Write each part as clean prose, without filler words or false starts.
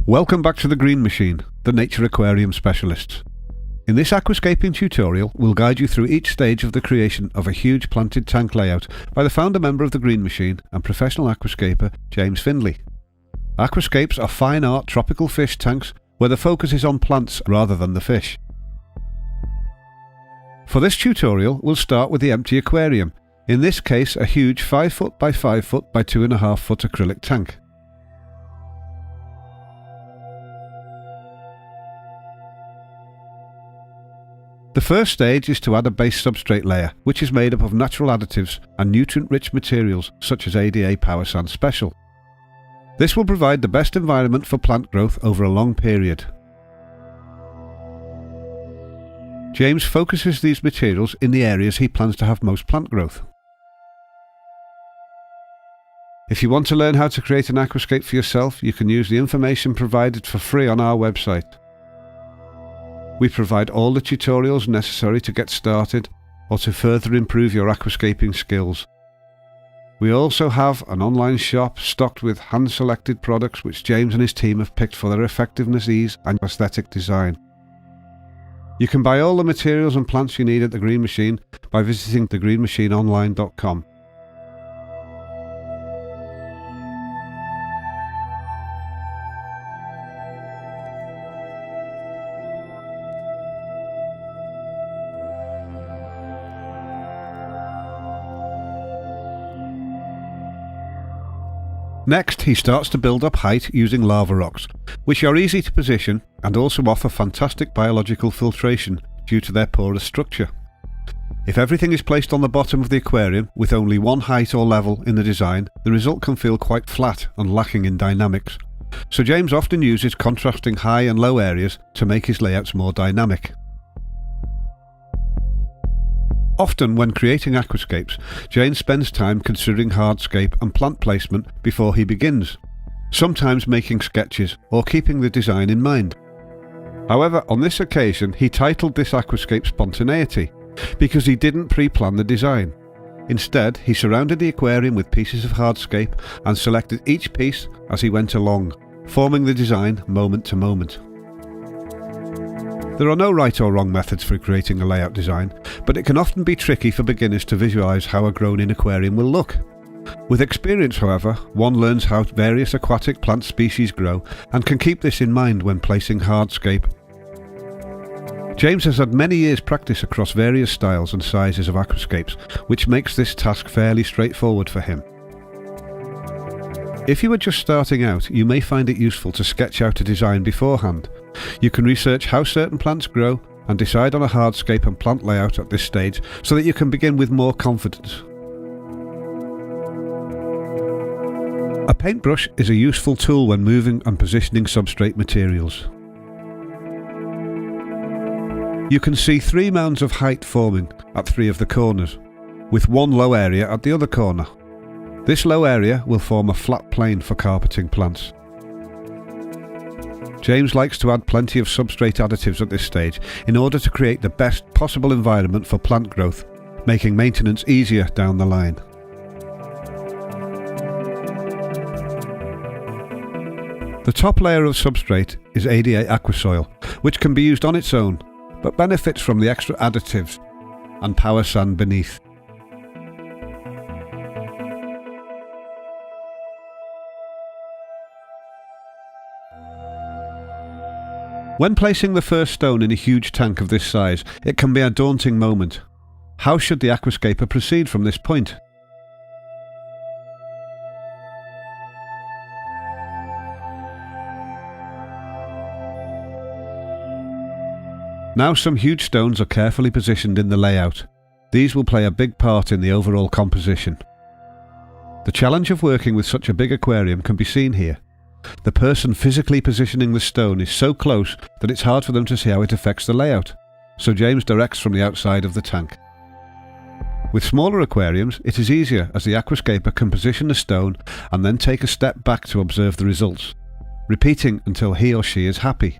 Welcome back to the Green Machine, the Nature Aquarium Specialists. In this aquascaping tutorial, we'll guide you through each stage of the creation of a huge planted tank layout by the founder member of the Green Machine and professional aquascaper James Findlay. Aquascapes are fine art tropical fish tanks where the focus is on plants rather than the fish. For this tutorial, we'll start with the empty aquarium, in this case a huge 5 foot by 5 foot by 2.5 foot acrylic tank. The first stage is to add a base substrate layer, which is made up of natural additives and nutrient-rich materials such as ADA Power Sand Special. This will provide the best environment for plant growth over a long period. James focuses these materials in the areas he plans to have most plant growth. If you want to learn how to create an aquascape for yourself, you can use the information provided for free on our website. We provide all the tutorials necessary to get started or to further improve your aquascaping skills. We also have an online shop stocked with hand-selected products which James and his team have picked for their effectiveness, ease and aesthetic design. You can buy all the materials and plants you need at the Green Machine by visiting thegreenmachineonline.com. Next, he starts to build up height using lava rocks, which are easy to position and also offer fantastic biological filtration due to their porous structure. If everything is placed on the bottom of the aquarium with only one height or level in the design, the result can feel quite flat and lacking in dynamics. So James often uses contrasting high and low areas to make his layouts more dynamic. Often when creating aquascapes, James spends time considering hardscape and plant placement before he begins, sometimes making sketches or keeping the design in mind. However, on this occasion he titled this aquascape Spontaneity, because he didn't pre-plan the design. Instead, he surrounded the aquarium with pieces of hardscape and selected each piece as he went along, forming the design moment to moment. There are no right or wrong methods for creating a layout design, but it can often be tricky for beginners to visualise how a grown-in aquarium will look. With experience, however, one learns how various aquatic plant species grow and can keep this in mind when placing hardscape. James has had many years' practice across various styles and sizes of aquascapes, which makes this task fairly straightforward for him. If you are just starting out, you may find it useful to sketch out a design beforehand. You can research how certain plants grow and decide on a hardscape and plant layout at this stage so that you can begin with more confidence. A paintbrush is a useful tool when moving and positioning substrate materials. You can see 3 mounds of height forming at 3 of the corners, with one low area at the other corner. This low area will form a flat plane for carpeting plants. James likes to add plenty of substrate additives at this stage in order to create the best possible environment for plant growth, making maintenance easier down the line. The top layer of substrate is ADA Aquasoil, which can be used on its own, but benefits from the extra additives and power sand beneath. When placing the first stone in a huge tank of this size, it can be a daunting moment. How should the aquascaper proceed from this point? Now some huge stones are carefully positioned in the layout. These will play a big part in the overall composition. The challenge of working with such a big aquarium can be seen here. The person physically positioning the stone is so close that it's hard for them to see how it affects the layout, so James directs from the outside of the tank. With smaller aquariums, it is easier as the aquascaper can position the stone and then take a step back to observe the results, repeating until he or she is happy.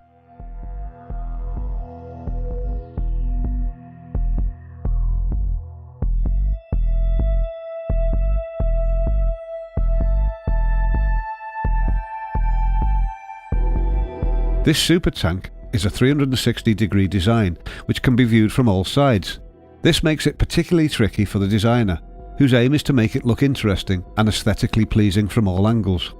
This super tank is a 360-degree design which can be viewed from all sides. This makes it particularly tricky for the designer, whose aim is to make it look interesting and aesthetically pleasing from all angles.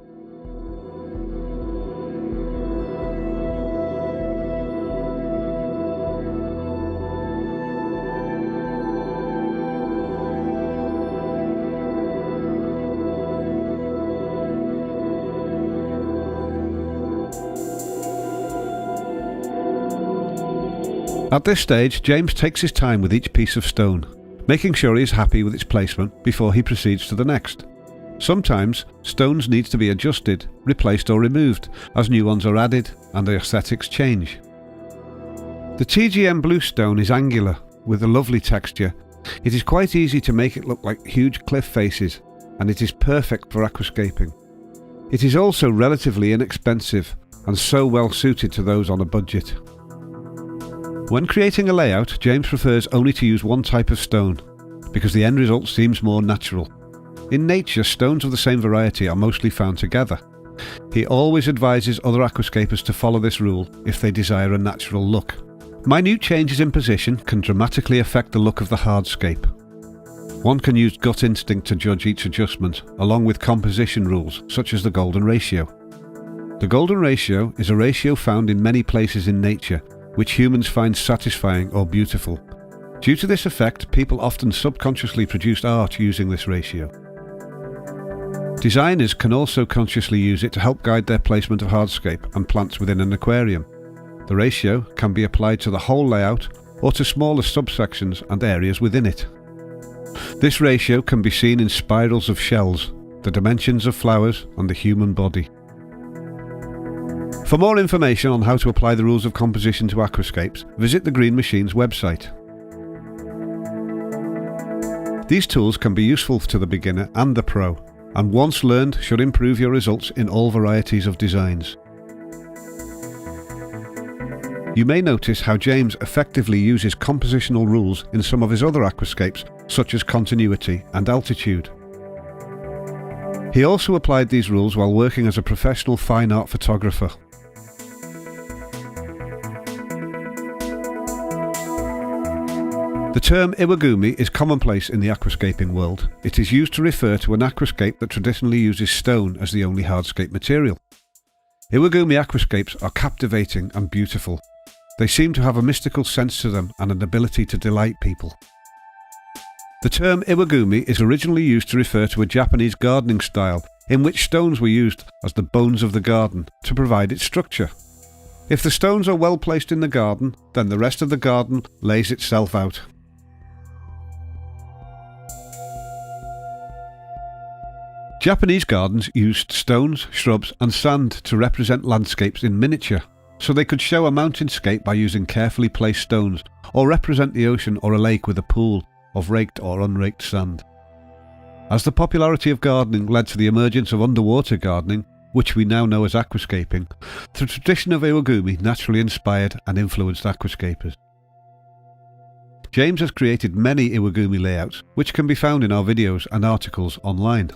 At this stage, James takes his time with each piece of stone, making sure he is happy with its placement before he proceeds to the next. Sometimes, stones need to be adjusted, replaced or removed, as new ones are added and the aesthetics change. The TGM blue stone is angular, with a lovely texture. It is quite easy to make it look like huge cliff faces, and it is perfect for aquascaping. It is also relatively inexpensive, and so well suited to those on a budget. When creating a layout, James prefers only to use one type of stone, because the end result seems more natural. In nature, stones of the same variety are mostly found together. He always advises other aquascapers to follow this rule if they desire a natural look. Minute changes in position can dramatically affect the look of the hardscape. One can use gut instinct to judge each adjustment, along with composition rules, such as the golden ratio. The golden ratio is a ratio found in many places in nature, which humans find satisfying or beautiful. Due to this effect, people often subconsciously produce art using this ratio. Designers can also consciously use it to help guide their placement of hardscape and plants within an aquarium. The ratio can be applied to the whole layout or to smaller subsections and areas within it. This ratio can be seen in spirals of shells, the dimensions of flowers and the human body. For more information on how to apply the rules of composition to aquascapes, visit the Green Machines website. These tools can be useful to the beginner and the pro, and once learned should improve your results in all varieties of designs. You may notice how James effectively uses compositional rules in some of his other aquascapes, such as continuity and altitude. He also applied these rules while working as a professional fine art photographer. The term iwagumi is commonplace in the aquascaping world. It is used to refer to an aquascape that traditionally uses stone as the only hardscape material. Iwagumi aquascapes are captivating and beautiful. They seem to have a mystical sense to them and an ability to delight people. The term iwagumi is originally used to refer to a Japanese gardening style in which stones were used as the bones of the garden to provide its structure. If the stones are well placed in the garden, then the rest of the garden lays itself out. Japanese gardens used stones, shrubs and sand to represent landscapes in miniature, so they could show a mountainscape by using carefully placed stones, or represent the ocean or a lake with a pool of raked or unraked sand. As the popularity of gardening led to the emergence of underwater gardening, which we now know as aquascaping, the tradition of iwagumi naturally inspired and influenced aquascapers. James has created many iwagumi layouts, which can be found in our videos and articles online.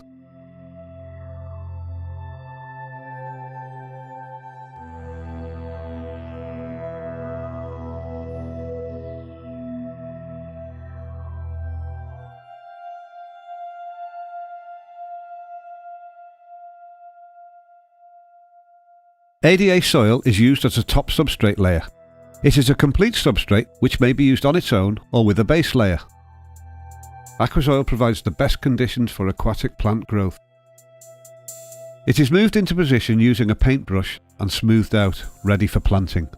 ADA soil is used as a top substrate layer. It is a complete substrate which may be used on its own or with a base layer. Aquasoil provides the best conditions for aquatic plant growth. It is moved into position using a paintbrush and smoothed out, ready for planting.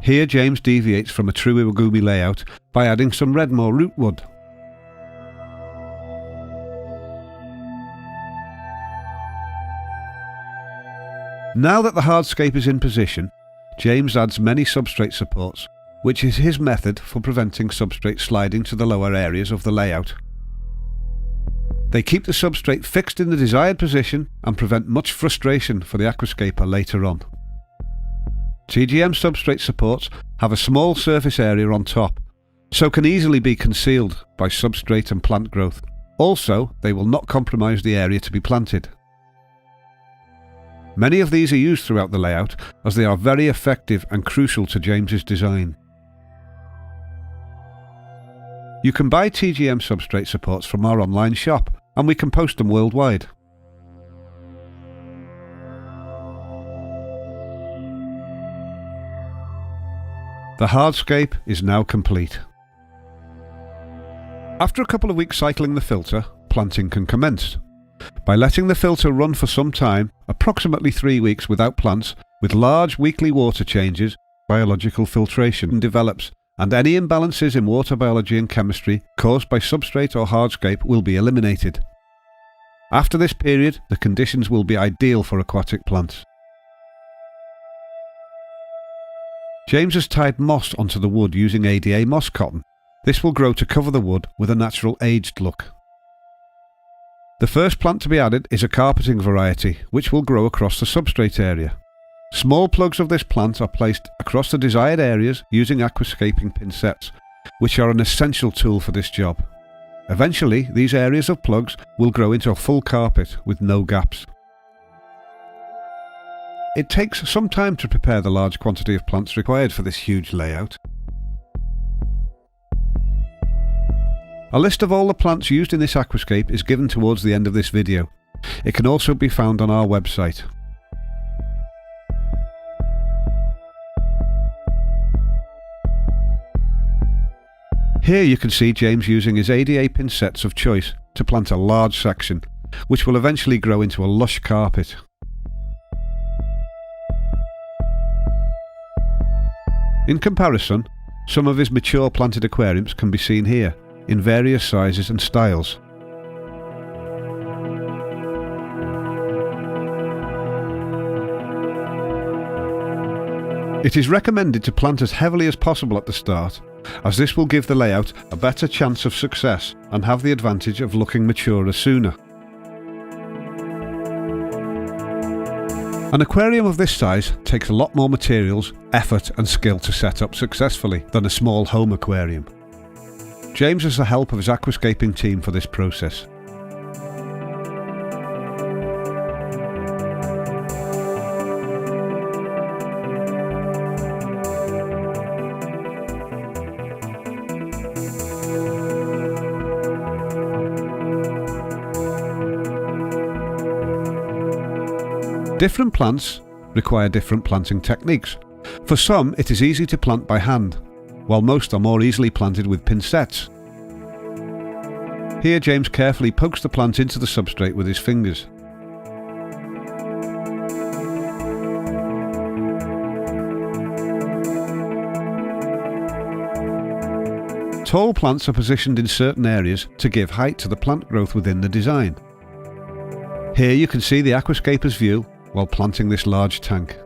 Here James deviates from a true iwagumi layout by adding some Redmore rootwood. Now that the hardscape is in position, James adds many substrate supports, which is his method for preventing substrate sliding to the lower areas of the layout. They keep the substrate fixed in the desired position and prevent much frustration for the aquascaper later on. TGM substrate supports have a small surface area on top, so can easily be concealed by substrate and plant growth. Also, they will not compromise the area to be planted. Many of these are used throughout the layout as they are very effective and crucial to James's design. You can buy TGM substrate supports from our online shop, and we can post them worldwide. The hardscape is now complete. After a couple of weeks cycling the filter, planting can commence. By letting the filter run for some time, approximately 3 weeks without plants, with large weekly water changes, biological filtration develops, and any imbalances in water biology and chemistry caused by substrate or hardscape will be eliminated. After this period, the conditions will be ideal for aquatic plants. James has tied moss onto the wood using ADA moss cotton. This will grow to cover the wood with a natural aged look. The first plant to be added is a carpeting variety, which will grow across the substrate area. Small plugs of this plant are placed across the desired areas using aquascaping pincets, which are an essential tool for this job. Eventually, these areas of plugs will grow into a full carpet with no gaps. It takes some time to prepare the large quantity of plants required for this huge layout. A list of all the plants used in this aquascape is given towards the end of this video. It can also be found on our website. Here you can see James using his ADA pincets of choice to plant a large section, which will eventually grow into a lush carpet. In comparison, some of his mature planted aquariums can be seen here, in various sizes and styles. It is recommended to plant as heavily as possible at the start, as this will give the layout a better chance of success and have the advantage of looking maturer sooner. An aquarium of this size takes a lot more materials, effort and skill to set up successfully than a small home aquarium. James has the help of his aquascaping team for this process. Different plants require different planting techniques. For some, it is easy to plant by hand, while most are more easily planted with pincets. Here James carefully pokes the plant into the substrate with his fingers. Tall plants are positioned in certain areas to give height to the plant growth within the design. Here you can see the aquascaper's view while planting this large tank.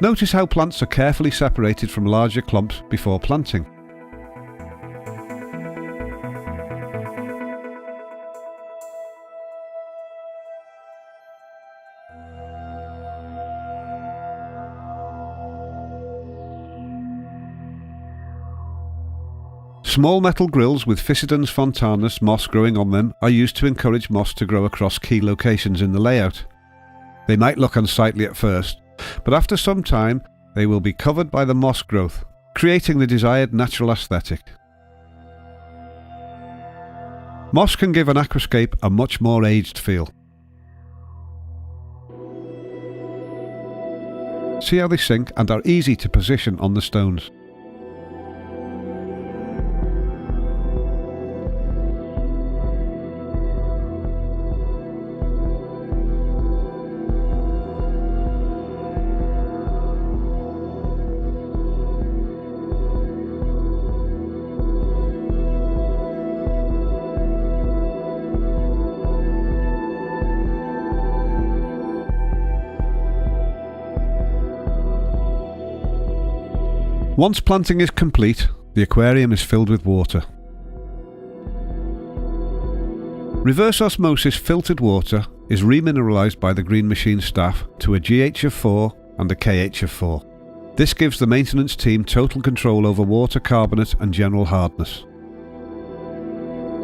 Notice how plants are carefully separated from larger clumps before planting. Small metal grills with Physidans fontanus moss growing on them are used to encourage moss to grow across key locations in the layout. They might look unsightly at first, but after some time they will be covered by the moss growth, creating the desired natural aesthetic. Moss can give an aquascape a much more aged feel. See how they sink and are easy to position on the stones. Once planting is complete, the aquarium is filled with water. Reverse osmosis filtered water is remineralised by the Green Machine staff to a GH of 4 and a KH of 4. This gives the maintenance team total control over water carbonate and general hardness.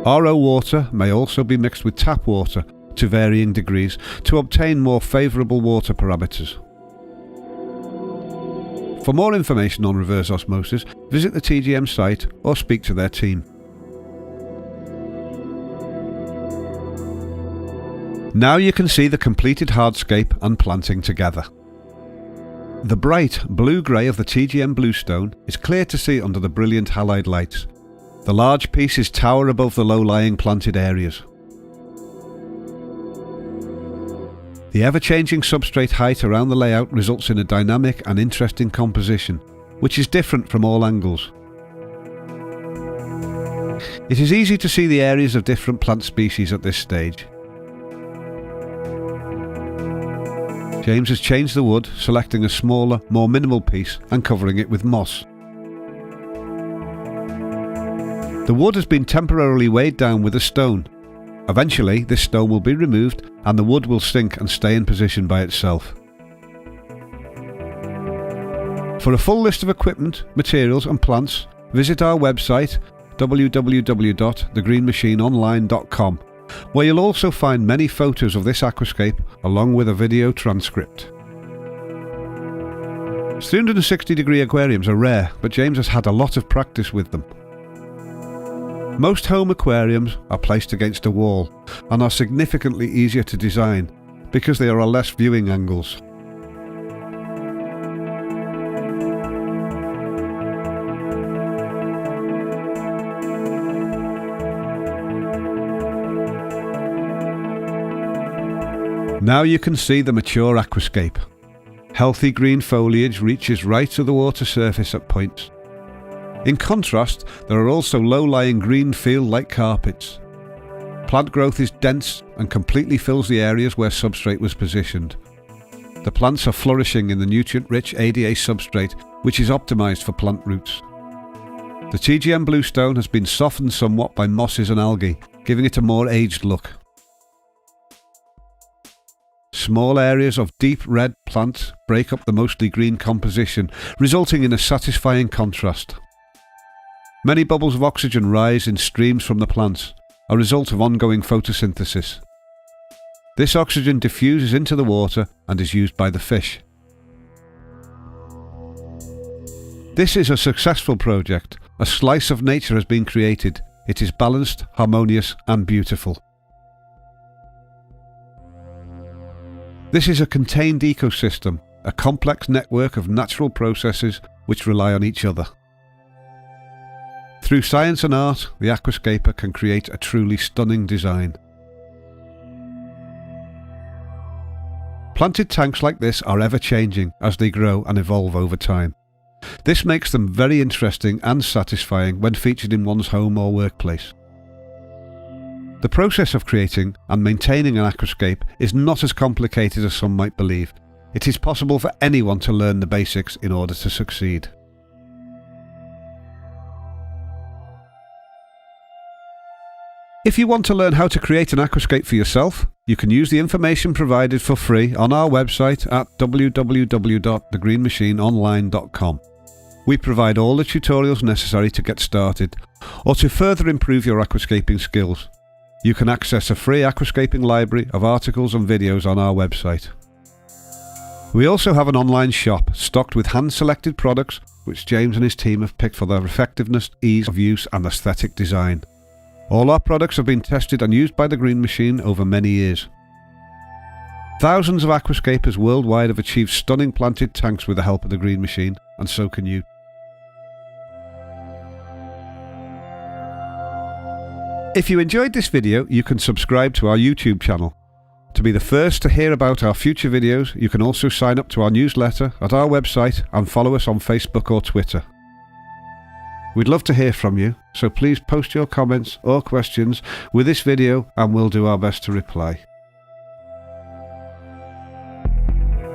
RO water may also be mixed with tap water to varying degrees to obtain more favourable water parameters. For more information on reverse osmosis, visit the TGM site or speak to their team. Now you can see the completed hardscape and planting together. The bright blue-grey of the TGM bluestone is clear to see under the brilliant halide lights. The large pieces tower above the low-lying planted areas. The ever-changing substrate height around the layout results in a dynamic and interesting composition, which is different from all angles. It is easy to see the areas of different plant species at this stage. James has changed the wood, selecting a smaller, more minimal piece and covering it with moss. The wood has been temporarily weighed down with a stone. Eventually, this stone will be removed and the wood will sink and stay in position by itself. For a full list of equipment, materials and plants, visit our website www.thegreenmachineonline.com, where you'll also find many photos of this aquascape along with a video transcript. 360-degree aquariums are rare, but James has had a lot of practice with them. Most home aquariums are placed against a wall and are significantly easier to design because there are less viewing angles. Now you can see the mature aquascape. Healthy green foliage reaches right to the water surface at points. In contrast, there are also low-lying green field-like carpets. Plant growth is dense and completely fills the areas where substrate was positioned. The plants are flourishing in the nutrient-rich ADA substrate, which is optimised for plant roots. The TGM bluestone has been softened somewhat by mosses and algae, giving it a more aged look. Small areas of deep red plants break up the mostly green composition, resulting in a satisfying contrast. Many bubbles of oxygen rise in streams from the plants, a result of ongoing photosynthesis. This oxygen diffuses into the water and is used by the fish. This is a successful project. A slice of nature has been created. It is balanced, harmonious and beautiful. This is a contained ecosystem, a complex network of natural processes which rely on each other. Through science and art, the aquascaper can create a truly stunning design. Planted tanks like this are ever-changing as they grow and evolve over time. This makes them very interesting and satisfying when featured in one's home or workplace. The process of creating and maintaining an aquascape is not as complicated as some might believe. It is possible for anyone to learn the basics in order to succeed. If you want to learn how to create an aquascape for yourself, you can use the information provided for free on our website at www.thegreenmachineonline.com. We provide all the tutorials necessary to get started or to further improve your aquascaping skills. You can access a free aquascaping library of articles and videos on our website. We also have an online shop stocked with hand-selected products which James and his team have picked for their effectiveness, ease of use and aesthetic design. All our products have been tested and used by the Green Machine over many years. Thousands of aquascapers worldwide have achieved stunning planted tanks with the help of the Green Machine, and so can you. If you enjoyed this video, you can subscribe to our YouTube channel. To be the first to hear about our future videos, you can also sign up to our newsletter at our website and follow us on Facebook or Twitter. We'd love to hear from you, so please post your comments or questions with this video and we'll do our best to reply.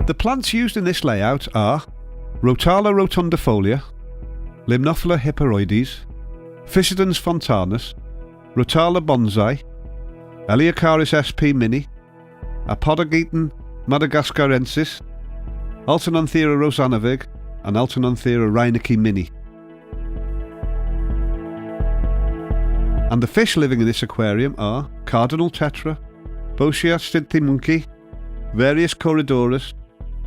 The plants used in this layout are Rotala rotundifolia, Limnophila hyperoides, Physidens fontanus, Rotala bonsai, Eleocharis sp mini, Apodogeton madagascarensis, Altananthera rosanovig, and Altananthera reinecke mini. And the fish living in this aquarium are cardinal tetra, Boschia stinthymunki, various corridorus,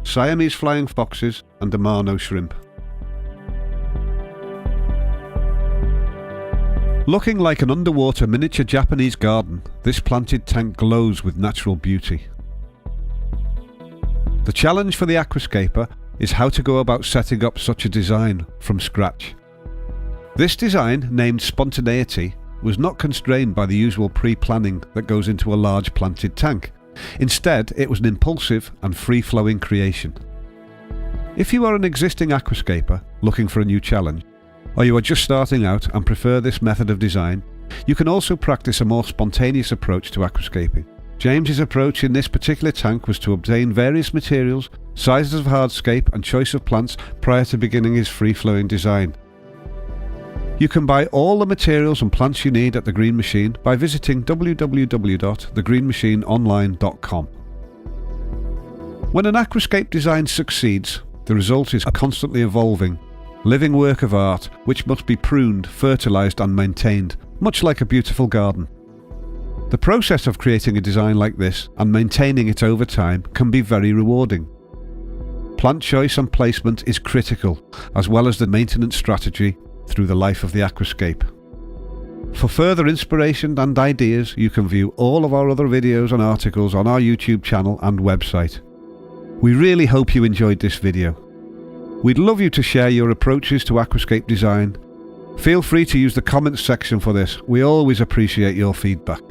Siamese flying foxes, and a Marno shrimp. Looking like an underwater miniature Japanese garden, this planted tank glows with natural beauty. The challenge for the aquascaper is how to go about setting up such a design from scratch. This design, named Spontaneity, was not constrained by the usual pre-planning that goes into a large planted tank. Instead, it was an impulsive and free-flowing creation. If you are an existing aquascaper looking for a new challenge, or you are just starting out and prefer this method of design, you can also practice a more spontaneous approach to aquascaping. James's approach in this particular tank was to obtain various materials, sizes of hardscape and choice of plants prior to beginning his free-flowing design. You can buy all the materials and plants you need at The Green Machine by visiting www.thegreenmachineonline.com. When an aquascape design succeeds, the result is a constantly evolving, living work of art which must be pruned, fertilised and maintained, much like a beautiful garden. The process of creating a design like this and maintaining it over time can be very rewarding. Plant choice and placement is critical, as well as the maintenance strategy through the life of the aquascape. For further inspiration and ideas, you can view all of our other videos and articles on our YouTube channel and website. We really hope you enjoyed this video. We'd love you to share your approaches to aquascape design. Feel free to use the comments section for this. We always appreciate your feedback.